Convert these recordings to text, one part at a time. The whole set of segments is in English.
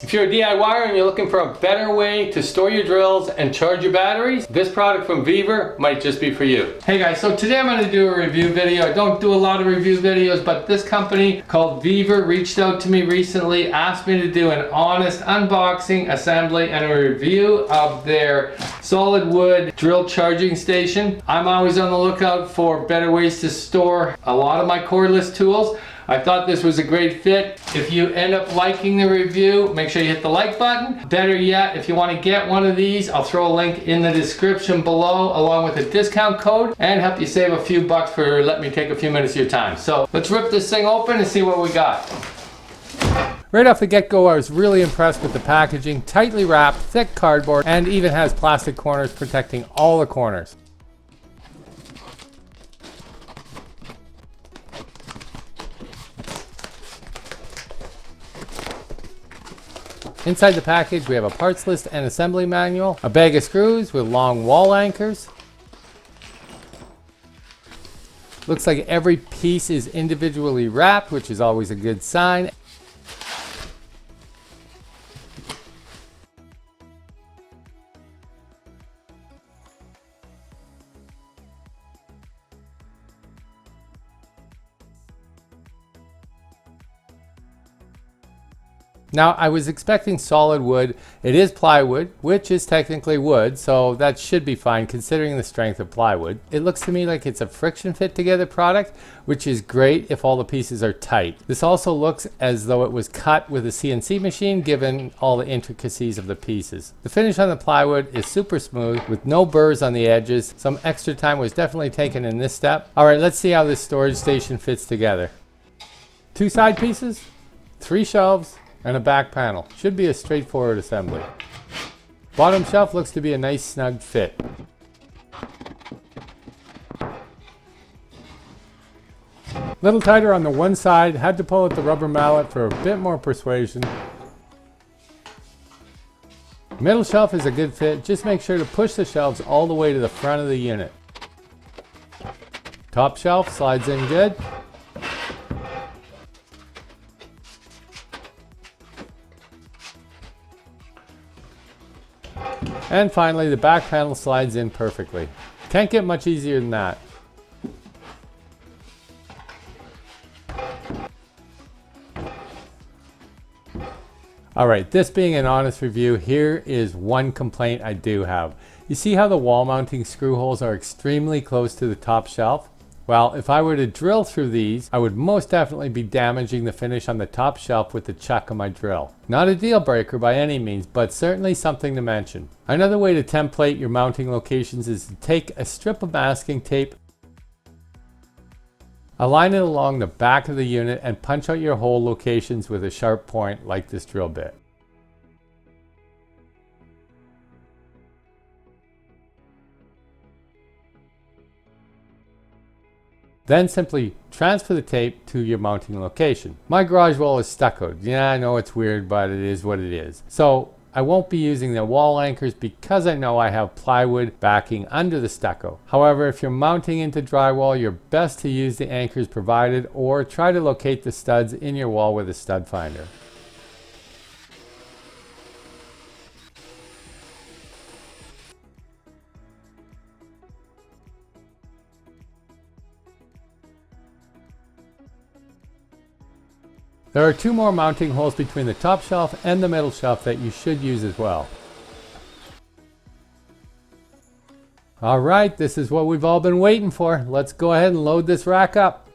If you're a DIYer and you're looking for a better way to store your drills and charge your batteries, this product from Viver might just be for you. Hey guys, so today I'm going to do a review video. I don't do a lot of review videos, but this company called Viver reached out to me recently, asked me to do an honest unboxing, assembly, and a review of their solid wood drill charging station. I'm always on the lookout for better ways to store a lot of my cordless tools. I thought this was a great fit. If you end up liking the review, make sure you hit the like button. Better yet, if you want to get one of these, I'll throw a link in the description below along with a discount code and help you save a few bucks for letting me take a few minutes of your time. So let's rip this thing open and see what we got. Right off the get-go, I was really impressed with the packaging. Tightly wrapped, thick cardboard, and even has plastic corners protecting all the corners. Inside the package, we have a parts list and assembly manual, a bag of screws with long wall anchors. Looks like every piece is individually wrapped, which is always a good sign. Now, I was expecting solid wood. It is plywood, which is technically wood, so that should be fine considering the strength of plywood. It looks to me like it's a friction fit together product, which is great if all the pieces are tight. This also looks as though it was cut with a CNC machine given all the intricacies of the pieces. The finish on the plywood is super smooth with no burrs on the edges. Some extra time was definitely taken in this step. All right, let's see how this storage station fits together. 2 side pieces, 3 shelves, and a back panel. Should be a straightforward assembly. Bottom shelf looks to be a nice snug fit. Little tighter on the one side, had to pull out the rubber mallet for a bit more persuasion. Middle shelf is a good fit, just make sure to push the shelves all the way to the front of the unit. Top shelf slides in good. And finally, the back panel slides in perfectly. Can't get much easier than that. Alright, this being an honest review, here is one complaint I do have. You see how the wall mounting screw holes are extremely close to the top shelf? Well, if I were to drill through these, I would most definitely be damaging the finish on the top shelf with the chuck of my drill. Not a deal breaker by any means, but certainly something to mention. Another way to template your mounting locations is to take a strip of masking tape, align it along the back of the unit, and punch out your hole locations with a sharp point like this drill bit. Then simply transfer the tape to your mounting location. My garage wall is stuccoed. Yeah, I know it's weird, but it is what it is. So I won't be using the wall anchors because I know I have plywood backing under the stucco. However, if you're mounting into drywall, you're best to use the anchors provided or try to locate the studs in your wall with a stud finder. There are 2 more mounting holes between the top shelf and the middle shelf that you should use as well. Alright, this is what we've all been waiting for. Let's go ahead and load this rack up.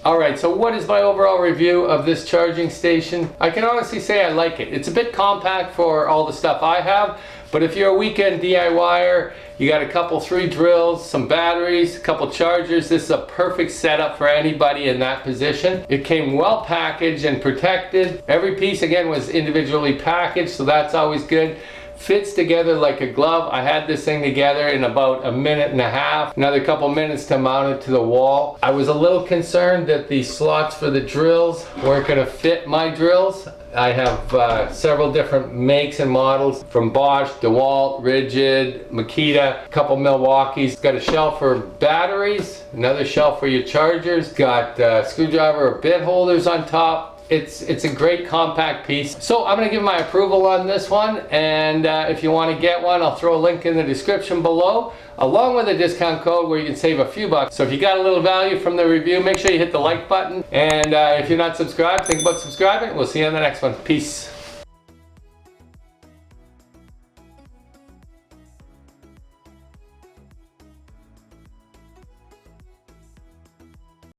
Alright, so what is my overall review of this charging station? I can honestly say I like it. It's a bit compact for all the stuff I have, but if you're a weekend DIYer, you got a couple 3 drills, some batteries, a couple chargers, this is a perfect setup for anybody in that position. It came well packaged and protected. Every piece again was individually packaged, so that's always good. fits together like a glove. I had this thing together in about a minute and a half, another couple minutes to mount it to the wall. I was a little concerned that the slots for the drills weren't going to fit my drills. I have several different makes and models from Bosch, DeWalt, Rigid, Makita, a couple Milwaukee's. Got a shelf for batteries, another shelf for your chargers. Got screwdriver or bit holders on top. It's a great compact piece. So I'm going to give my approval on this one, and if you want to get one, I'll throw a link in the description below, along with a discount code where you can save a few bucks. So if you got a little value from the review, make sure you hit the like button, and if you're not subscribed, think about subscribing. We'll see you on the next one. Peace.